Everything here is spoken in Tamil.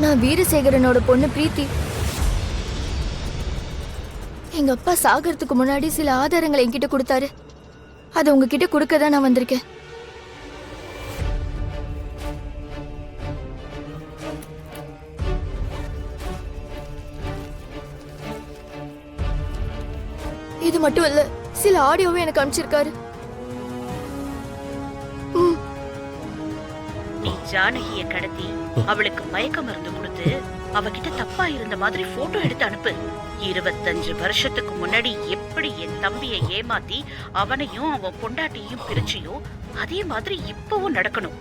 நான் வீரசேகரனோட பொண்ணு பிரீத்தி. எங்க அப்பா சாகறதுக்கு முன்னாடி சில ஆதாரங்களை என்கிட்ட கொடுத்தாரு. அதை உங்ககிட்ட கொடுக்க தான் நான் வந்திருக்கேன். இது மட்டும் இல்ல, சில ஆடியோவும் எனக்கு அனுப்பிச்சிருக்காரு. நீ ஜானகிய கடத்தி அவளுக்கு மயக்க மருந்து கொடுத்து அவகிட்ட தப்பா இருந்த மாதிரி போட்டோ எடுத்து அனுப்பு. 25 வருஷத்துக்கு முன்னாடி எப்படி என் தம்பியை ஏமாத்தி அவனையும் அவன் பொண்டாட்டியையும் பிரிச்சியோ அதே மாதிரி இப்பவும் நடக்கணும்.